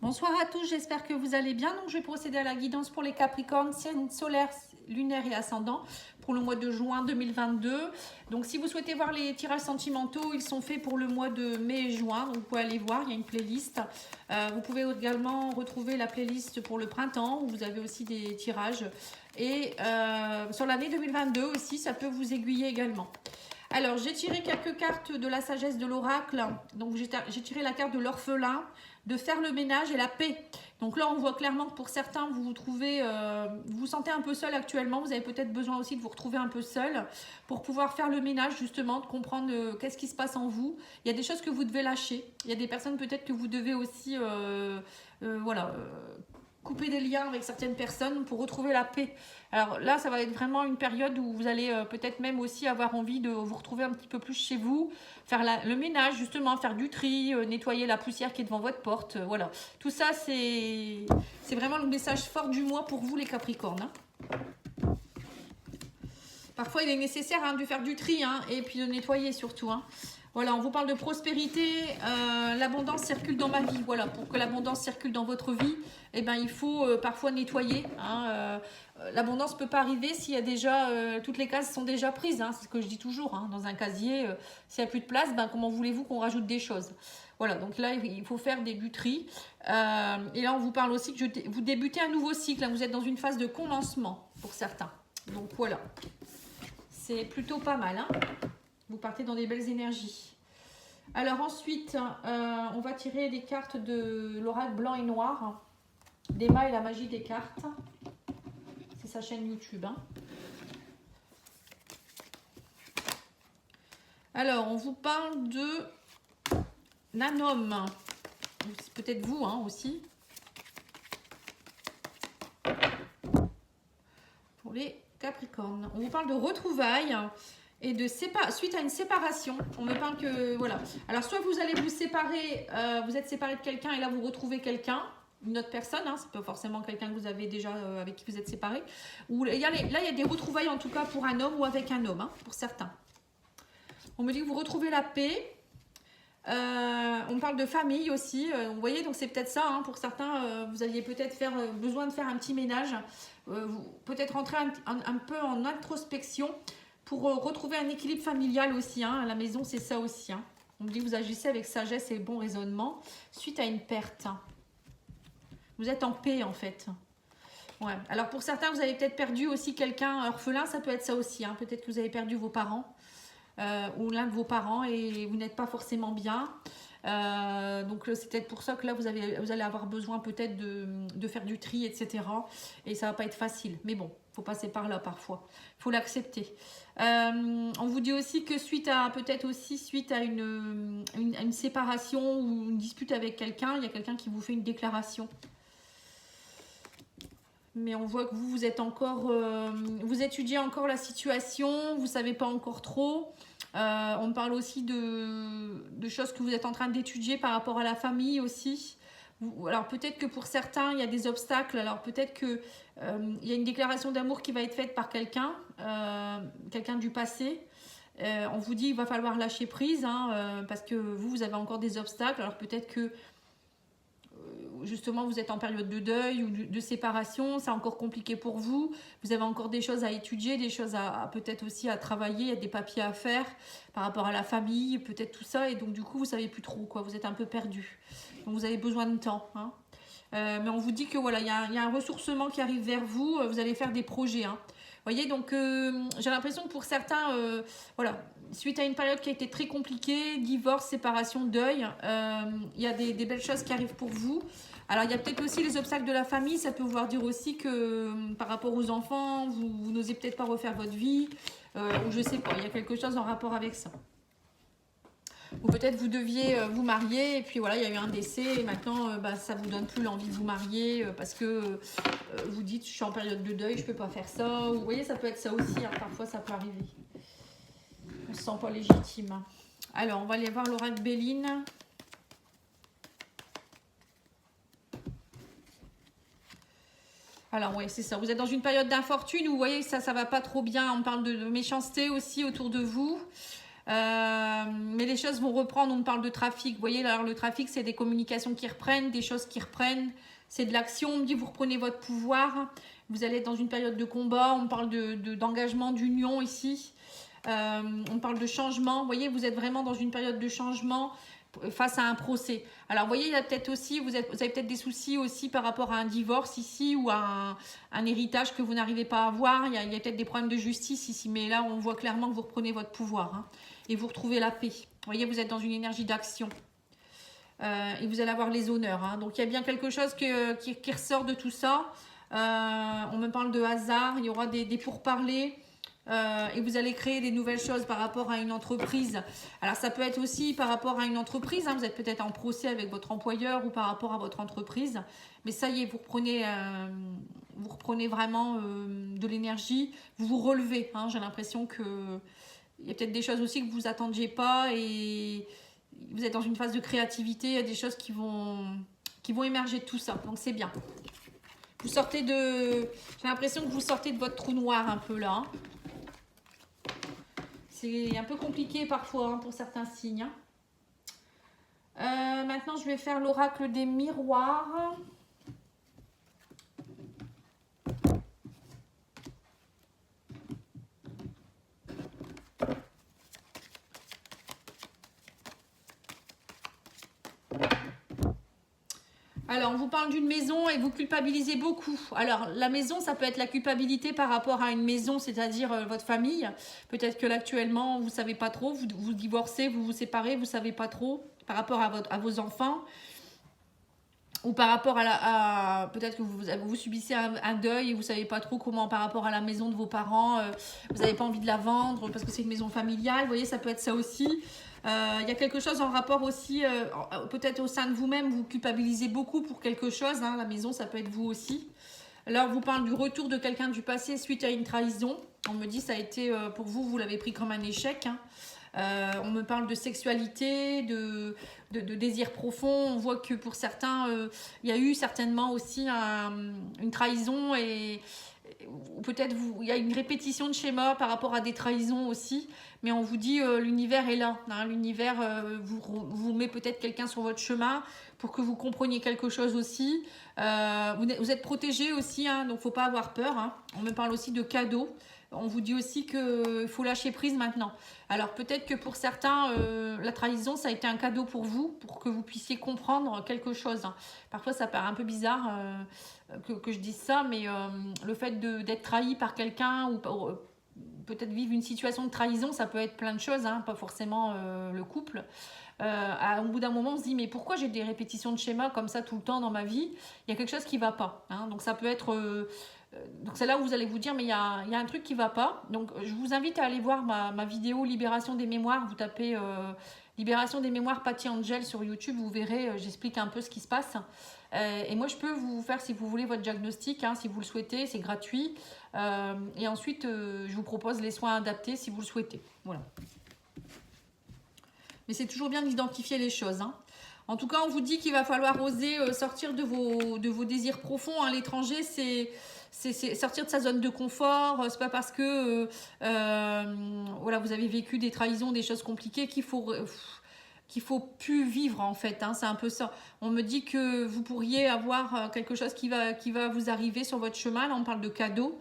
Bonsoir à tous, j'espère que vous allez bien. Donc, je vais procéder à la guidance pour les Capricornes, signe solaire, lunaire et ascendant pour le mois de juin 2022. Donc, si vous souhaitez voir les tirages sentimentaux, ils sont faits pour le mois de mai et juin. Donc, vous pouvez aller voir, il y a une playlist. Vous pouvez également retrouver la playlist pour le printemps où vous avez aussi des tirages. Et sur l'année 2022 aussi, ça peut vous aiguiller également. Alors, j'ai tiré quelques cartes de la sagesse de l'oracle. Donc, j'ai tiré la carte de l'orphelin, de faire le ménage et la paix. Donc là, on voit clairement que pour certains, vous vous sentez un peu seul actuellement. Vous avez peut-être besoin aussi de vous retrouver un peu seul pour pouvoir faire le ménage, justement, de comprendre qu'est-ce qui se passe en vous. Il y a des choses que vous devez lâcher. Il y a des personnes peut-être que vous devez aussi, couper des liens avec certaines personnes pour retrouver la paix. Alors là, ça va être vraiment une période où vous allez peut-être même aussi avoir envie de vous retrouver un petit peu plus chez vous, faire le ménage justement, faire du tri, nettoyer la poussière qui est devant votre porte. Voilà, tout ça c'est vraiment le message fort du mois pour vous les Capricornes. Parfois il est nécessaire de faire du tri et puis de nettoyer surtout. Voilà, on vous parle de prospérité, l'abondance circule dans ma vie. Voilà, pour que l'abondance circule dans votre vie, il faut parfois nettoyer. L'abondance ne peut pas arriver s'il y a déjà, toutes les cases sont déjà prises. C'est ce que je dis toujours. Dans un casier, s'il n'y a plus de place, comment voulez-vous qu'on rajoute des choses? Voilà, donc là, il faut faire du tri. Et là, on vous parle aussi que vous débutez un nouveau cycle. Vous êtes dans une phase de commencement pour certains. Donc voilà, c'est plutôt pas mal. Vous partez dans des belles énergies. Alors ensuite, on va tirer des cartes de l'oracle blanc et noir. d'Emma et la magie des cartes. C'est sa chaîne YouTube. Alors, on vous parle d'un homme. C'est peut-être vous aussi. Pour les Capricornes. On vous parle de retrouvailles. Et suite à une séparation, on me parle que voilà. Alors soit vous allez vous séparer, vous êtes séparé de quelqu'un et là vous retrouvez quelqu'un, une autre personne, c'est pas forcément quelqu'un que vous avez déjà avec qui vous êtes séparé. Ou là il y a des retrouvailles en tout cas pour un homme ou avec un homme, pour certains. On me dit que vous retrouvez la paix. On parle de famille aussi. Vous voyez, donc c'est peut-être ça pour certains. Vous aviez peut-être besoin de faire un petit ménage, peut-être rentrer un peu en introspection. Pour retrouver un équilibre familial aussi, à la maison, c'est ça aussi. On me dit que vous agissez avec sagesse et bon raisonnement suite à une perte. Vous êtes en paix en fait. Ouais. Alors pour certains, vous avez peut-être perdu aussi quelqu'un orphelin, ça peut être ça aussi. Peut-être que vous avez perdu vos parents ou l'un de vos parents et vous n'êtes pas forcément bien. Donc c'est peut-être pour ça que là vous allez avoir besoin peut-être de faire du tri, etc. Et ça va pas être facile. Mais bon, faut passer par là parfois. Il faut l'accepter. On vous dit aussi que suite à une séparation ou une dispute avec quelqu'un, il y a quelqu'un qui vous fait une déclaration. Mais on voit que vous êtes encore, vous étudiez encore la situation, vous savez pas encore trop. On parle aussi de choses que vous êtes en train d'étudier par rapport à la famille aussi. Alors peut-être que pour certains, il y a des obstacles. Alors peut-être qu'il y a une déclaration d'amour qui va être faite par quelqu'un du passé. On vous dit qu'il va falloir lâcher prise parce que vous avez encore des obstacles. Alors peut-être que justement vous êtes en période de deuil ou de séparation, c'est encore compliqué pour vous, vous avez encore des choses à étudier, des choses peut-être aussi à travailler, il y a des papiers à faire par rapport à la famille, peut-être tout ça, et donc du coup vous savez plus trop, vous êtes un peu perdu, donc vous avez besoin de temps. Mais on vous dit que voilà, il y a un ressourcement qui arrive vers vous, vous allez faire des projets. Vous voyez, donc j'ai l'impression que pour certains, suite à une période qui a été très compliquée, divorce, séparation, deuil, il y a des belles choses qui arrivent pour vous. Alors il y a peut-être aussi les obstacles de la famille, ça peut vouloir dire aussi que par rapport aux enfants, vous n'osez peut-être pas refaire votre vie, ou je sais pas, il y a quelque chose en rapport avec ça. Ou peut-être vous deviez vous marier et puis voilà, il y a eu un décès et maintenant ça vous donne plus l'envie de vous marier parce que vous dites je suis en période de deuil, je peux pas faire ça. Vous voyez, ça peut être ça aussi, parfois ça peut arriver. On se sent pas légitime. Alors on va aller voir l'oracle Béline. Alors oui, c'est ça. Vous êtes dans une période d'infortune où vous voyez que ça va pas trop bien. On parle de méchanceté aussi autour de vous. Mais les choses vont reprendre, on me parle de trafic. Vous voyez, alors le trafic, c'est des communications qui reprennent, des choses qui reprennent. C'est de l'action, on me dit vous reprenez votre pouvoir. Vous allez être dans une période de combat, on parle d'engagement, d'union ici. On parle de changement. Vous voyez, vous êtes vraiment dans une période de changement face à un procès. Alors, vous voyez, il y a peut-être aussi, vous avez peut-être des soucis aussi par rapport à un divorce ici ou à un héritage que vous n'arrivez pas à avoir. Il y a peut-être des problèmes de justice ici, mais là, on voit clairement que vous reprenez votre pouvoir hein, et vous retrouvez la paix. Vous voyez, vous êtes dans une énergie d'action. Et vous allez avoir les honneurs. Hein. Donc, il y a bien quelque chose qui ressort de tout ça. On me parle de hasard, il y aura des pourparlers. Et vous allez créer des nouvelles choses par rapport à une entreprise. Alors ça peut être aussi par rapport à une entreprise, hein, vous êtes peut-être en procès avec votre employeur ou par rapport à votre entreprise, mais ça y est, vous reprenez vraiment de l'énergie, vous vous relevez, hein, j'ai l'impression que il y a peut-être des choses aussi que vous attendiez pas et vous êtes dans une phase de créativité, il y a des choses qui vont émerger de tout ça, donc c'est bien. Vous sortez j'ai l'impression que vous sortez de votre trou noir un peu là, hein. C'est un peu compliqué parfois hein, pour certains signes. Maintenant, je vais faire l'oracle des miroirs. Alors, on vous parle d'une maison et vous culpabilisez beaucoup. Alors, la maison, ça peut être la culpabilité par rapport à une maison, c'est-à-dire votre famille. Peut-être que là, actuellement, vous ne savez pas trop, vous divorcez, vous vous séparez, vous ne savez pas trop par rapport à vos enfants. Ou par rapport peut-être que vous subissez un deuil et vous ne savez pas trop comment par rapport à la maison de vos parents, vous n'avez pas envie de la vendre parce que c'est une maison familiale. Vous voyez, ça peut être ça aussi. Il y a quelque chose en rapport aussi, peut-être au sein de vous-même, vous culpabilisez beaucoup pour quelque chose. Hein, la maison, ça peut être vous aussi. Là, on vous parle du retour de quelqu'un du passé suite à une trahison. On me dit ça a été, pour vous, vous l'avez pris comme un échec. Hein. On me parle de sexualité, de désir profond. On voit que pour certains, il y a eu certainement aussi une trahison et peut-être il y a une répétition de schéma par rapport à des trahisons aussi. Mais on vous dit l'univers est là. Hein, l'univers vous met peut-être quelqu'un sur votre chemin pour que vous compreniez quelque chose aussi. Vous êtes protégé aussi, hein, donc il ne faut pas avoir peur. Hein. On me parle aussi de cadeaux. On vous dit aussi qu'il faut lâcher prise maintenant. Alors peut-être que pour certains, la trahison, ça a été un cadeau pour vous, pour que vous puissiez comprendre quelque chose. Parfois, ça paraît un peu bizarre que je dise ça, mais le fait d'être trahi par quelqu'un ou peut-être vivre une situation de trahison, ça peut être plein de choses, hein, pas forcément le couple. Au bout d'un moment, on se dit, mais pourquoi j'ai des répétitions de schémas comme ça tout le temps dans ma vie? Il y a quelque chose qui ne va pas. Hein, donc ça peut être... donc c'est là où vous allez vous dire mais il y a un truc qui va pas. Donc je vous invite à aller voir ma vidéo Libération des mémoires. Vous tapez Libération des mémoires Patty Angel sur YouTube, vous verrez, j'explique un peu ce qui se passe. Et moi je peux vous faire si vous voulez votre diagnostic, hein, si vous le souhaitez, c'est gratuit. Et ensuite je vous propose les soins adaptés si vous le souhaitez. Voilà. Mais c'est toujours bien d'identifier les choses. Hein. En tout cas, on vous dit qu'il va falloir oser sortir de vos désirs profonds. Hein. L'étranger, c'est sortir de sa zone de confort. C'est pas parce que voilà, vous avez vécu des trahisons, des choses compliquées qu'il faut plus vivre en fait. Hein. C'est un peu ça. On me dit que vous pourriez avoir quelque chose qui va vous arriver sur votre chemin. Là, on parle de cadeaux.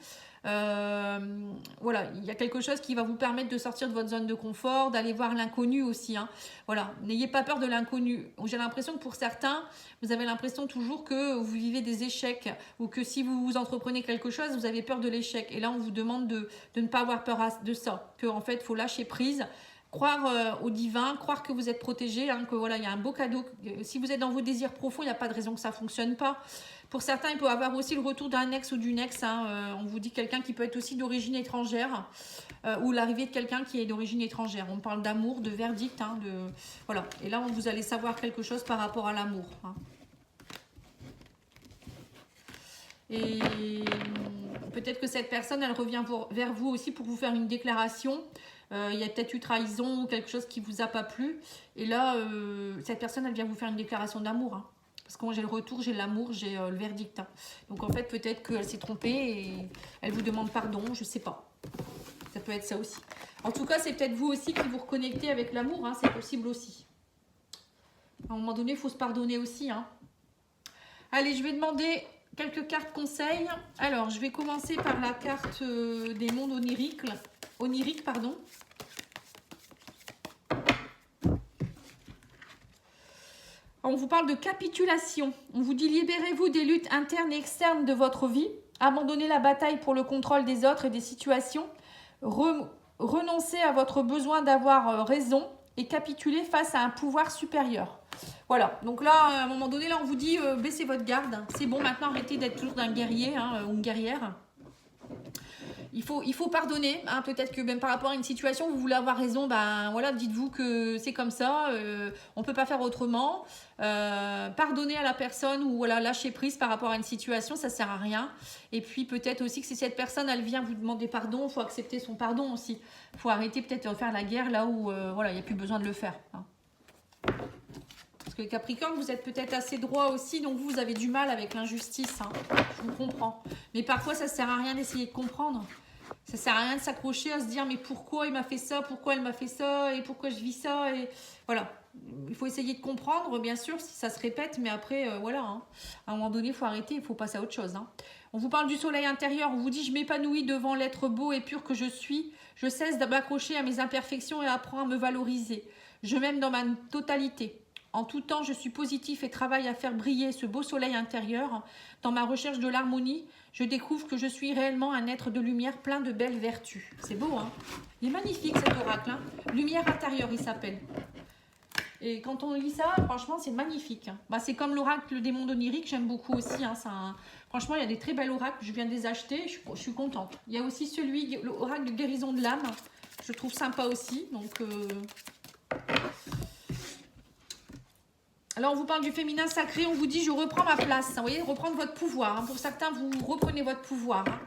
Voilà, il y a quelque chose qui va vous permettre de sortir de votre zone de confort, d'aller voir l'inconnu aussi. Hein. Voilà, n'ayez pas peur de l'inconnu. J'ai l'impression que pour certains, vous avez l'impression toujours que vous vivez des échecs ou que si vous entreprenez quelque chose, vous avez peur de l'échec. Et là, on vous demande de ne pas avoir peur de ça. Qu'en fait, il faut lâcher prise. Croire au divin, croire que vous êtes protégé, hein, que voilà, il y a un beau cadeau. Si vous êtes dans vos désirs profonds, il n'y a pas de raison que ça ne fonctionne pas. Pour certains, il peut y avoir aussi le retour d'un ex ou d'une ex. Hein. On vous dit quelqu'un qui peut être aussi d'origine étrangère ou l'arrivée de quelqu'un qui est d'origine étrangère. On parle d'amour, de verdict. Hein, voilà. Et là, vous allez savoir quelque chose par rapport à l'amour. Hein. Et peut-être que cette personne, elle revient vers vous aussi pour vous faire une déclaration. Il y a peut-être eu trahison ou quelque chose qui ne vous a pas plu. Et là, cette personne, elle vient vous faire une déclaration d'amour. Hein. Parce que moi, j'ai le retour, j'ai l'amour, j'ai le verdict. Hein. Donc, en fait, peut-être qu'elle s'est trompée et elle vous demande pardon, je ne sais pas. peut être ça aussi. En tout cas, c'est peut-être vous aussi qui vous reconnectez avec l'amour, hein, c'est possible aussi. À un moment donné, il faut se pardonner aussi. Hein. Allez, je vais demander quelques cartes conseils. Alors, je vais commencer par la carte des mondes oniriques, pardon. On vous parle de capitulation. On vous dit libérez-vous des luttes internes et externes de votre vie. Abandonnez la bataille pour le contrôle des autres et des situations. Renoncez à votre besoin d'avoir raison et capitulez face à un pouvoir supérieur. Voilà, donc là, à un moment donné, là, on vous dit baissez votre garde. C'est bon, maintenant, arrêtez d'être toujours un guerrier ou une guerrière. Il faut pardonner. Hein, peut-être que même par rapport à une situation, vous voulez avoir raison. Ben voilà, dites-vous que c'est comme ça. On ne peut pas faire autrement. Pardonnez à la personne ou voilà, lâcher prise par rapport à une situation, ça ne sert à rien. Et puis peut-être aussi que si cette personne, elle vient vous demander pardon, il faut accepter son pardon aussi. Il faut arrêter peut-être de faire la guerre là où voilà, il n'y a plus besoin de le faire. Hein. Parce que les Capricornes, vous êtes peut-être assez droit aussi, donc vous avez du mal avec l'injustice. Hein. Je vous comprends. Mais parfois, ça ne sert à rien d'essayer de comprendre. Ça ne sert à rien de s'accrocher à se dire mais pourquoi il m'a fait ça, pourquoi elle m'a fait ça et pourquoi je vis ça. Et voilà. Il faut essayer de comprendre, bien sûr, si ça se répète, mais après, voilà. Hein. À un moment donné, il faut arrêter, il faut passer à autre chose. Hein. On vous parle du soleil intérieur, on vous dit je m'épanouis devant l'être beau et pur que je suis. Je cesse de m'accrocher à mes imperfections et apprends à me valoriser. Je m'aime dans ma totalité. En tout temps, je suis positif et travaille à faire briller ce beau soleil intérieur. Dans ma recherche de l'harmonie, je découvre que je suis réellement un être de lumière plein de belles vertus. C'est beau, hein? Il est magnifique cet oracle. Hein, lumière intérieure, il s'appelle. Et quand on lit ça, franchement, c'est magnifique. Hein. Bah, c'est comme l'oracle des mondes oniriques, j'aime beaucoup aussi. Hein, franchement, il y a des très belles oracles, je viens de les acheter, je suis contente. Il y a aussi l'oracle de guérison de l'âme, je trouve sympa aussi. Donc... Alors, on vous parle du féminin sacré, on vous dit « je reprends ma place ». Vous voyez, reprendre votre pouvoir. Hein. Pour certains, vous reprenez votre pouvoir. Hein.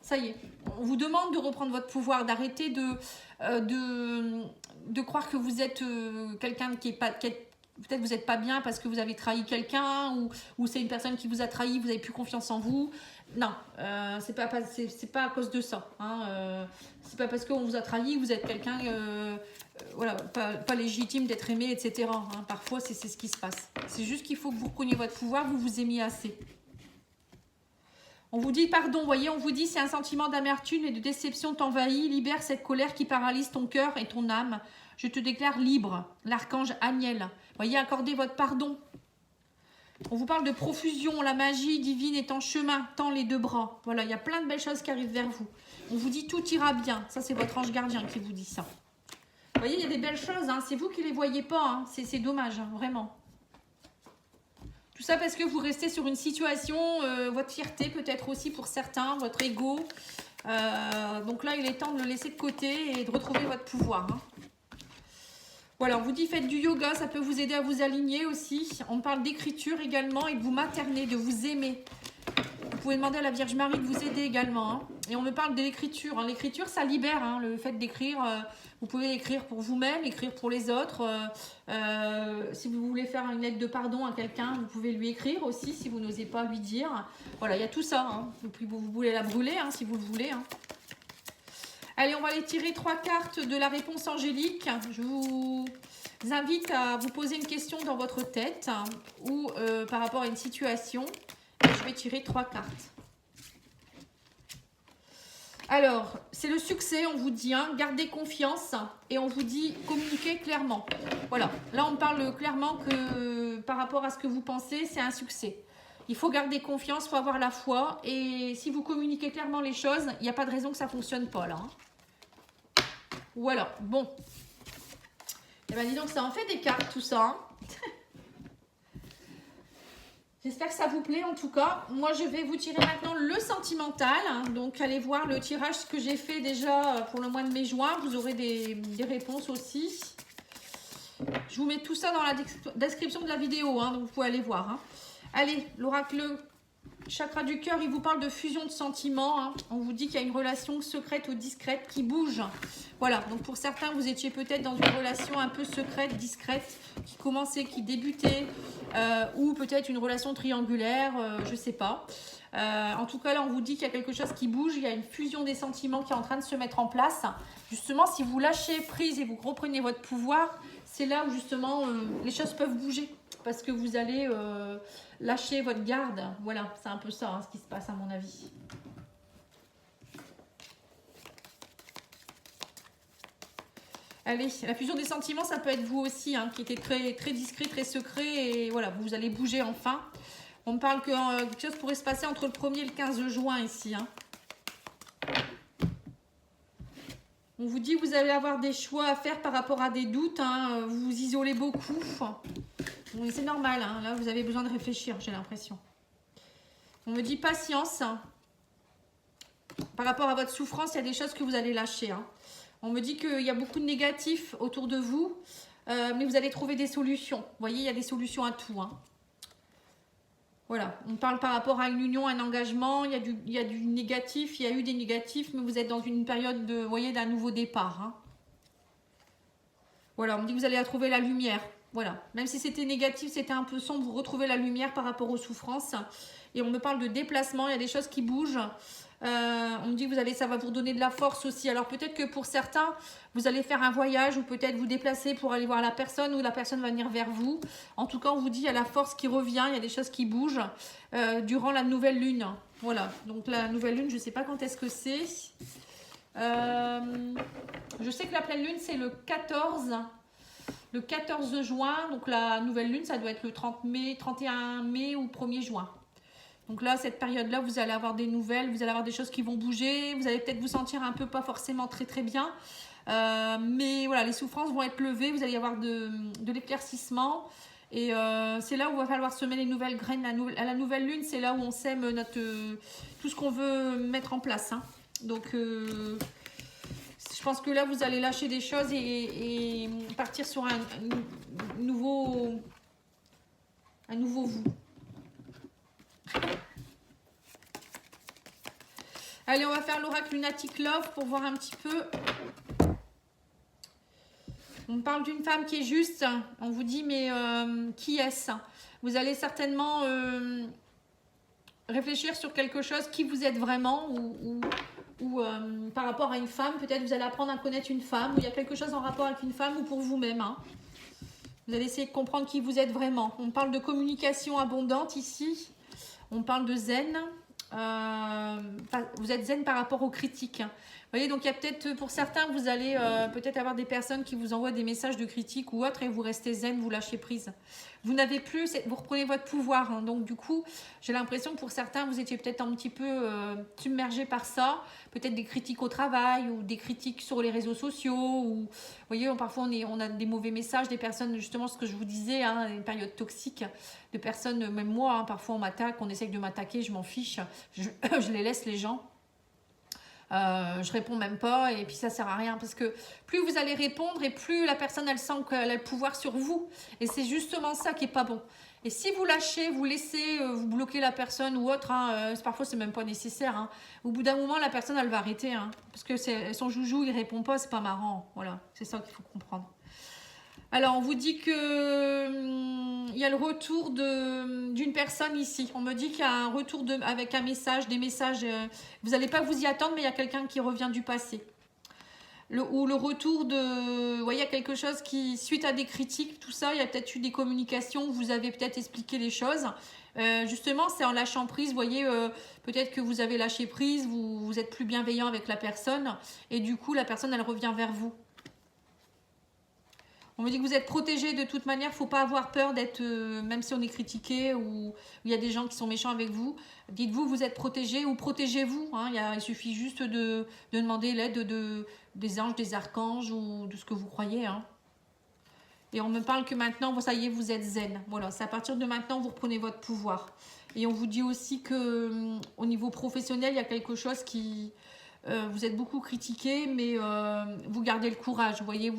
Ça y est, on vous demande de reprendre votre pouvoir, d'arrêter de croire que vous êtes quelqu'un qui est pas... Peut-être vous n'êtes pas bien parce que vous avez trahi quelqu'un ou c'est une personne qui vous a trahi, vous n'avez plus confiance en vous. Non, c'est pas à cause de ça. Hein. C'est pas parce qu'on vous a trahi, vous êtes quelqu'un... voilà, pas légitime d'être aimé, etc. Hein. Parfois, c'est ce qui se passe. C'est juste qu'il faut que vous preniez votre pouvoir, vous vous aimiez assez. On vous dit pardon, voyez, on vous dit si un sentiment d'amertume et de déception t'envahit, libère cette colère qui paralyse ton cœur et ton âme. Je te déclare libre, l'archange Aniel. Voyez, accordez votre pardon. On vous parle de profusion, la magie divine est en chemin, tend les deux bras. Voilà, il y a plein de belles choses qui arrivent vers vous. On vous dit tout ira bien. Ça, c'est votre ange gardien qui vous dit ça. Vous voyez, il y a des belles choses, hein. C'est vous qui ne les voyez pas, hein. C'est dommage, hein, vraiment. Tout ça parce que vous restez sur une situation, votre fierté peut-être aussi pour certains, votre ego. Donc là, il est temps de le laisser de côté et de retrouver votre pouvoir. Hein. Voilà, on vous dit faites du yoga, ça peut vous aider à vous aligner aussi. On parle d'écriture également et de vous materner, de vous aimer. Vous pouvez demander à la Vierge Marie de vous aider également. Hein. Et on me parle de l'écriture. Hein. L'écriture, ça libère. Hein. Le fait d'écrire, vous pouvez écrire pour vous-même, écrire pour les autres. Si vous voulez faire une lettre de pardon à quelqu'un, vous pouvez lui écrire aussi si vous n'osez pas lui dire. Voilà, il y a tout ça. Hein. Vous voulez la brûler hein, si vous le voulez. Hein. Allez, on va aller tirer 3 cartes de la réponse angélique. Je vous invite à vous poser une question dans votre tête hein, ou par rapport à une situation. Je vais tirer 3 cartes. Alors, c'est le succès, on vous dit, hein, gardez confiance et on vous dit communiquez clairement. Voilà, là on parle clairement que par rapport à ce que vous pensez, c'est un succès. Il faut garder confiance, il faut avoir la foi et si vous communiquez clairement les choses, il n'y a pas de raison que ça ne fonctionne pas là. Hein. Voilà, bon. Eh bien dis donc, ça en fait des cartes tout ça. Hein. J'espère que ça vous plaît en tout cas. Moi, je vais vous tirer maintenant le sentimental. Donc, allez voir le tirage que j'ai fait déjà pour le mois de mai-juin. Vous aurez des réponses aussi. Je vous mets tout ça dans la description de la vidéo. Hein, donc, vous pouvez aller voir. Hein. Allez, l'oracle Chakra du cœur, il vous parle de fusion de sentiments. Hein. On vous dit qu'il y a une relation secrète ou discrète qui bouge. Voilà, donc pour certains, vous étiez peut-être dans une relation un peu secrète, discrète, qui commençait, qui débutait, ou peut-être une relation triangulaire, je ne sais pas. En tout cas, là, on vous dit qu'il y a quelque chose qui bouge, il y a une fusion des sentiments qui est en train de se mettre en place. Justement, si vous lâchez prise et vous reprenez votre pouvoir, c'est là où justement les choses peuvent bouger. Parce que vous allez lâcher votre garde. Voilà, c'est un peu ça hein, ce qui se passe à mon avis. Allez, la fusion des sentiments, ça peut être vous aussi, hein, qui était très, très discret, très secret. Et voilà, vous allez bouger enfin. On me parle que quelque chose pourrait se passer entre le 1er et le 15 juin ici. Hein. On vous dit que vous allez avoir des choix à faire par rapport à des doutes. Hein, vous vous isolez beaucoup. Oui, c'est normal. Hein, là, vous avez besoin de réfléchir, j'ai l'impression. On me dit patience. Par rapport à votre souffrance, il y a des choses que vous allez lâcher. Hein. On me dit qu'il y a beaucoup de négatifs autour de vous. Mais vous allez trouver des solutions. Vous voyez, il y a des solutions à tout. Hein. Voilà, on parle par rapport à une union, un engagement, il y a du négatif, il y a eu des négatifs, mais vous êtes dans une période de, vous voyez, d'un nouveau départ. Hein. Voilà, on me dit que vous allez trouver la lumière. Voilà, même si c'était négatif, c'était un peu sombre, vous retrouvez la lumière par rapport aux souffrances. Et on me parle de déplacement, il y a des choses qui bougent. On me dit que ça va vous redonner de la force aussi. Alors peut-être que pour certains, vous allez faire un voyage ou peut-être vous déplacer pour aller voir la personne ou la personne va venir vers vous. En tout cas, on vous dit qu'il y a la force qui revient, il y a des choses qui bougent durant la nouvelle lune. Voilà, donc la nouvelle lune, je ne sais pas quand est-ce que c'est. Je sais que la pleine lune, c'est le 14 juin. Donc la nouvelle lune, ça doit être le 30 mai, 31 mai ou 1er juin. Donc là, cette période-là, vous allez avoir des nouvelles, vous allez avoir des choses qui vont bouger, vous allez peut-être vous sentir un peu pas forcément très très bien. Mais voilà, les souffrances vont être levées, vous allez avoir de l'éclaircissement. Et c'est là où il va falloir semer les nouvelles graines. À la nouvelle lune, c'est là où on sème tout ce qu'on veut mettre en place. Hein. Donc, je pense que là, vous allez lâcher des choses et partir sur un nouveau vous. Allez, on va faire l'oracle Lunatic Love pour voir un petit peu. On parle d'une femme qui est juste. On vous dit, mais qui est-ce? Vous allez certainement réfléchir sur quelque chose, qui vous êtes vraiment ou par rapport à une femme. Peut-être vous allez apprendre à connaître une femme ou il y a quelque chose en rapport avec une femme ou pour vous-même. Hein. Vous allez essayer de comprendre qui vous êtes vraiment. On parle de communication abondante ici. On parle de zen. Vous êtes zen par rapport aux critiques. Vous voyez, donc il y a peut-être pour certains, vous allez peut-être avoir des personnes qui vous envoient des messages de critique ou autre et vous restez zen, vous lâchez prise. Vous n'avez plus, vous reprenez votre pouvoir. Hein, donc du coup, j'ai l'impression que pour certains, vous étiez peut-être un petit peu submergé par ça. Peut-être des critiques au travail ou des critiques sur les réseaux sociaux. Ou, vous voyez, parfois on a des mauvais messages, des personnes, justement ce que je vous disais, hein, une période toxique, de personnes, même moi, hein, parfois on m'attaque, on essaye de m'attaquer, je m'en fiche, je les laisse les gens. Je réponds même pas et puis ça sert à rien parce que plus vous allez répondre et plus la personne elle sent qu'elle a le pouvoir sur vous et c'est justement ça qui est pas bon. Et si vous lâchez, vous laissez, vous bloquez la personne ou autre, hein, parfois c'est même pas nécessaire. Hein. Au bout d'un moment, la personne elle va arrêter hein, parce que son joujou il répond pas, c'est pas marrant. Voilà, c'est ça qu'il faut comprendre. Alors, on vous dit que il y a le retour d'une personne ici. On me dit qu'il y a un retour avec un message, des messages. Vous n'allez pas vous y attendre, mais il y a quelqu'un qui revient du passé. Ou le retour de... Vous voyez, il y a quelque chose qui, suite à des critiques, tout ça, il y a peut-être eu des communications où vous avez peut-être expliqué les choses. Justement, c'est en lâchant prise, vous voyez, peut-être que vous avez lâché prise, vous êtes plus bienveillant avec la personne. Et du coup, la personne, elle revient vers vous. On me dit que vous êtes protégé de toute manière, il ne faut pas avoir peur d'être, même si on est critiqué ou il y a des gens qui sont méchants avec vous, dites-vous vous êtes protégé ou protégez-vous. Hein, il suffit juste de demander l'aide des anges, des archanges ou de ce que vous croyez. Hein. Et on me parle que maintenant, ça y est, vous êtes zen. Voilà, c'est à partir de maintenant, vous reprenez votre pouvoir. Et on vous dit aussi que au niveau professionnel, il y a quelque chose qui... vous êtes beaucoup critiqué, mais vous gardez le courage. Vous voyez,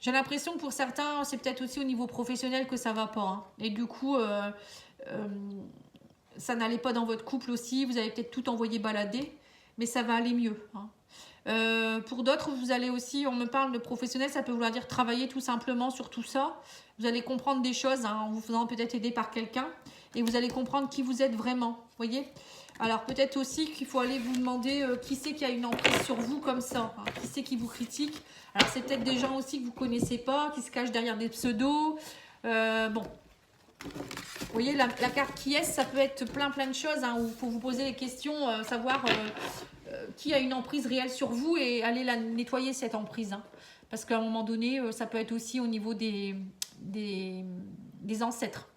j'ai l'impression que pour certains, c'est peut-être aussi au niveau professionnel que ça va pas. Hein. Et du coup, ça n'allait pas dans votre couple aussi, vous avez peut-être tout envoyé balader, mais ça va aller mieux. Hein. Pour d'autres, vous allez aussi, on me parle de professionnel, ça peut vouloir dire travailler tout simplement sur tout ça. Vous allez comprendre des choses hein, en vous faisant peut-être aider par quelqu'un et vous allez comprendre qui vous êtes vraiment, voyez. Alors peut-être aussi qu'il faut aller vous demander qui c'est qui a une emprise sur vous comme ça, hein, qui c'est qui vous critique. Alors c'est peut-être des gens aussi que vous ne connaissez pas, qui se cachent derrière des pseudos. Bon, vous voyez la carte qui est, ça peut être plein de choses hein, où il faut vous poser les questions, savoir qui a une emprise réelle sur vous et aller la nettoyer cette emprise. Hein. Parce qu'à un moment donné, ça peut être aussi au niveau des ancêtres.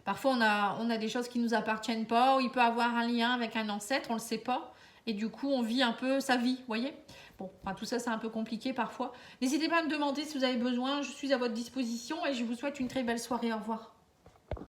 Parfois, on a des choses qui ne nous appartiennent pas, ou il peut avoir un lien avec un ancêtre, on ne le sait pas. Et du coup, on vit un peu sa vie, vous voyez. Bon, enfin, tout ça, c'est un peu compliqué parfois. N'hésitez pas à me demander si vous avez besoin, je suis à votre disposition et je vous souhaite une très belle soirée. Au revoir.